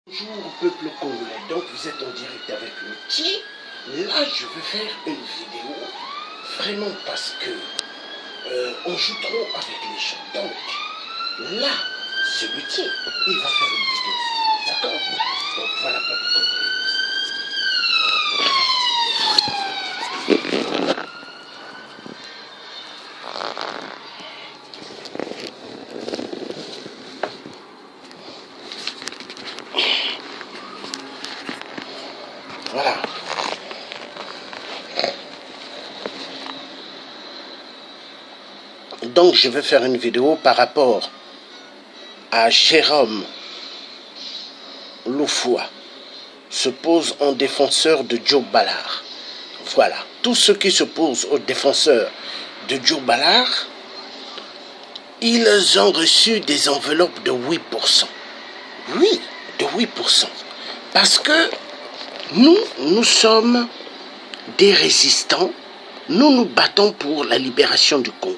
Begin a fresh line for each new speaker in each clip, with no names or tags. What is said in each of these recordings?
Bonjour peuple congolais, donc vous êtes en direct avec Luthier. Là je veux faire une vidéo vraiment parce que on joue trop avec les gens. Donc là, ce Luthier, il va faire une vidéo. D'accord? Donc voilà peuple congolais. Voilà. Donc je vais faire une vidéo par rapport à Jérôme Loufoua se pose en défenseur de Joe Ballard. Voilà. Tous ceux qui se posent aux défenseurs de Joe Ballard, ils ont reçu des enveloppes de 8%. Oui, de 8%. Parce que nous sommes des résistants. Nous nous battons pour la libération du Congo.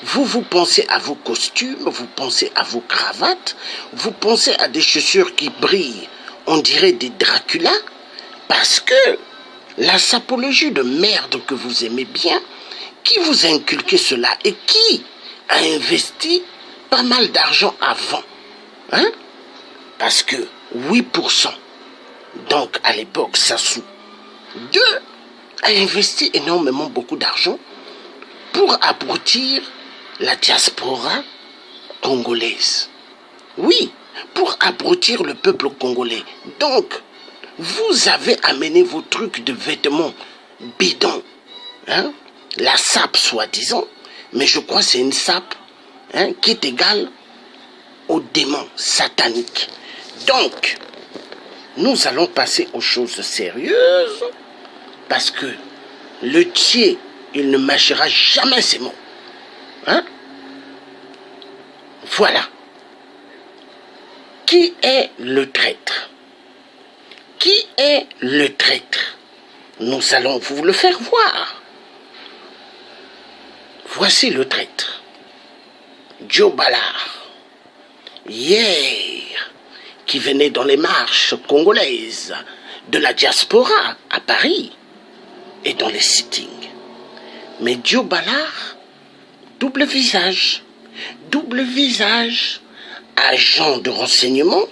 Vous pensez à vos costumes, vous pensez à vos cravates, vous pensez à des chaussures qui brillent, on dirait des Dracula, parce que la sapologie de merde que vous aimez bien, qui vous a inculqué cela et qui a investi pas mal d'argent avant, hein? Parce que 8%, donc à l'époque Sassou II a investi énormément beaucoup d'argent pour abrutir la diaspora congolaise. Oui, pour abrutir le peuple congolais. Donc, vous avez amené vos trucs de vêtements bidons, hein? La sape soi-disant, mais je crois que c'est une sape, hein, qui est égale aux démons sataniques. Donc, nous allons passer aux choses sérieuses, parce que le Thier, il ne mâchera jamais ses mots. Hein? Voilà. Qui est le traître? Qui est le traître? Nous allons vous le faire voir. Voici le traître. Joe Ballard. Hier, qui venait dans les marches congolaises de la diaspora à Paris et dans les sittings. Mais Joe Ballard, double visage, agent de renseignement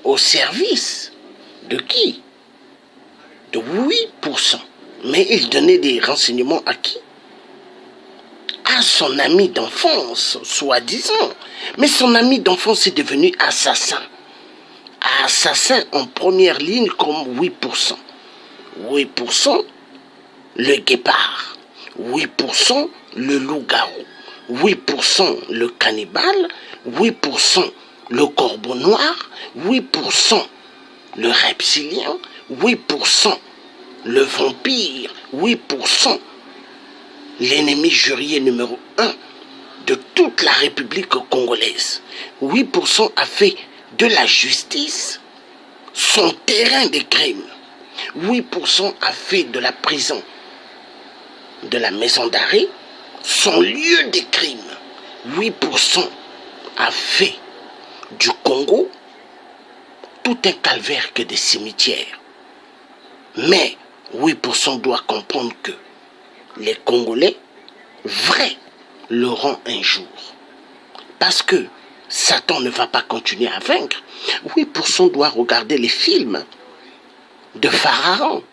au service de qui? De 8%. Mais il donnait des renseignements à qui? À son ami d'enfance, soi-disant. Mais son ami d'enfance est devenu assassin. Assassin en première ligne comme 8%. 8%, le guépard. 8%, le loup-garou. 8% le cannibale, 8% le corbeau noir, 8% le reptilien, 8% le vampire, 8% l'ennemi jurier numéro 1 de toute la République congolaise. 8% a fait de la justice son terrain de crime. 8% a fait de la prison, de la maison d'arrêt, son lieu de crime. 8% a fait du Congo tout un calvaire que des cimetières. Mais 8% doit comprendre que les Congolais vrais l'auront un jour. Parce que Satan ne va pas continuer à vaincre. 8% doit regarder les films de Pharaon.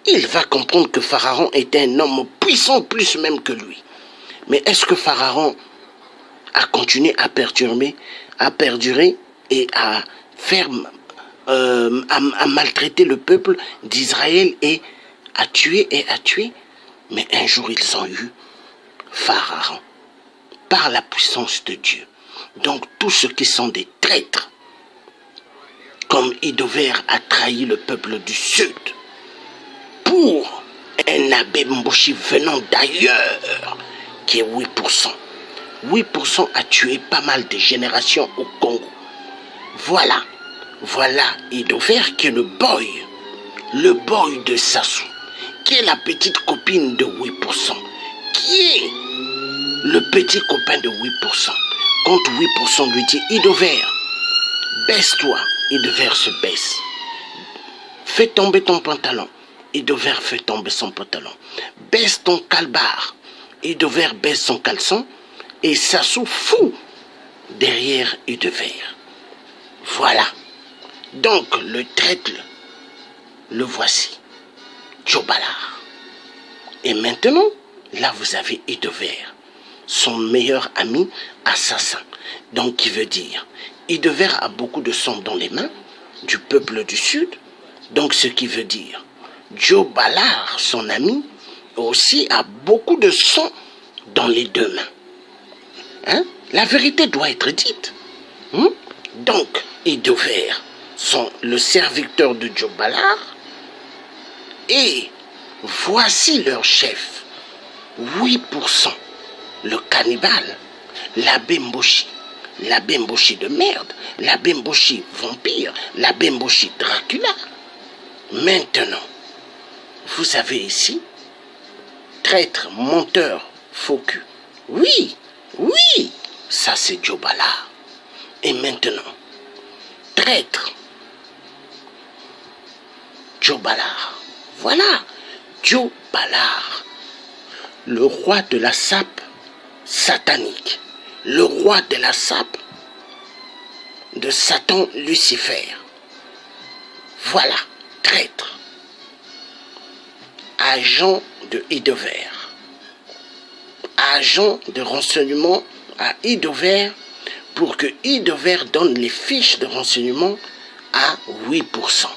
Il va comprendre que Pharaon est un homme puissant, plus même que lui. Mais est-ce que Pharaon a continué à perdurer et à faire, à maltraiter le peuple d'Israël et à tuer? Mais un jour ils ont eu Pharaon par la puissance de Dieu. Donc tous ceux qui sont des traîtres, comme Idover a trahi le peuple du Sud, pour un abbé Mboshi venant d'ailleurs, qui est 8%. 8% a tué pas mal de générations au Congo. Voilà Idover qui est le boy de Sassou, qui est la petite copine de 8%, qui est le petit copain de 8%. Quand 8% lui dit, Idover, baisse-toi, Idover se baisse. Fais tomber ton pantalon. Idover fait tomber son pantalon. Baisse ton calbar. Idover baisse son caleçon. Et Sassou fou derrière Idover. Voilà. Donc le traître, le voici. Djobalar. Et maintenant, là vous avez Idover, son meilleur ami assassin. Donc qui veut dire, Idover a beaucoup de sang dans les mains du peuple du Sud. Donc ce qui veut dire, Djobalar, son ami, aussi a beaucoup de sang dans les deux mains. Hein? La vérité doit être dite. Donc, Idover, le serviteur de Djobalar, et voici leur chef, 8%, le cannibale, l'abbé Mboshi de merde, l'abbé Mboshi vampire, l'abbé Mboshi Dracula. Maintenant, vous avez ici, traître, menteur, faux cul. Oui, ça c'est Djobalar. Et maintenant, traître, Djobalar. Voilà, Djobalar, le roi de la sape satanique, le roi de la sape de Satan Lucifer. Voilà, traître, agent de Idover, agent de renseignement à Idover pour que Idover donne les fiches de renseignement à 8%.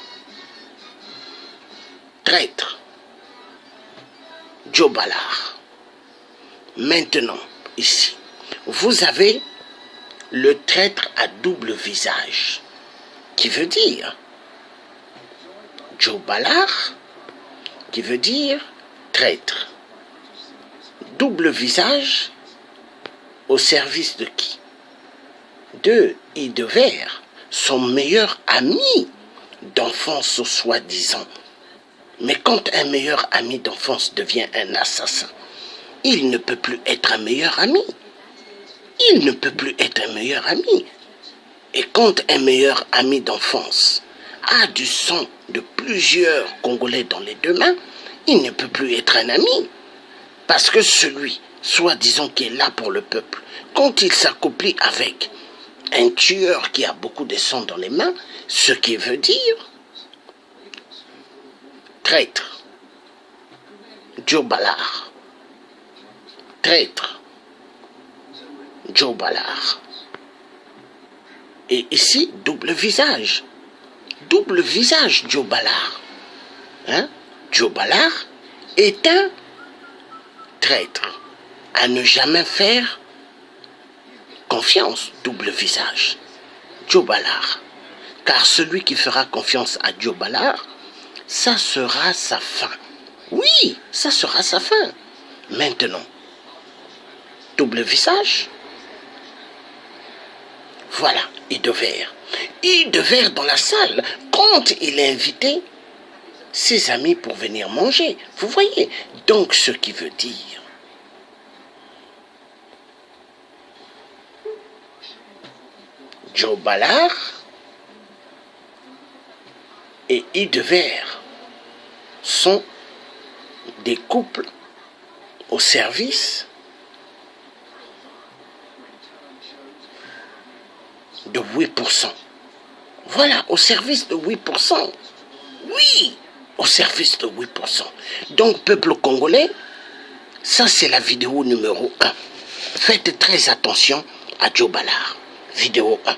Traître, Djobalar. Maintenant, ici, vous avez le traître à double visage, qui veut dire Djobalar, qui veut dire traître. Double visage au service de qui? De Idover, son meilleur ami d'enfance soi-disant. Mais quand un meilleur ami d'enfance devient un assassin, il ne peut plus être un meilleur ami. Il ne peut plus être un meilleur ami. Et quand un meilleur ami d'enfance a du sang de plusieurs Congolais dans les deux mains, il ne peut plus être un ami. Parce que celui, soi-disant, qui est là pour le peuple, quand il s'accouplit avec un tueur qui a beaucoup de sang dans les mains, ce qui veut dire traître, Djobalar, traître, Djobalar. Et ici, double visage, Djobalar. Hein? Djobalar est un traître à ne jamais faire confiance, double visage, Djobalar. Car celui qui fera confiance à Djobalar, ça sera sa fin. Oui, ça sera sa fin. Maintenant, double visage. Voilà, Idover. Idover dans la salle, quand il a invité ses amis pour venir manger. Vous voyez, donc ce qui veut dire Djobalar et Idover sont des couples au service de 8%. Voilà, au service de 8%. Oui, au service de 8%. Donc, peuple congolais, ça c'est la vidéo numéro 1. Faites très attention à Djobalar. Vidéo 1.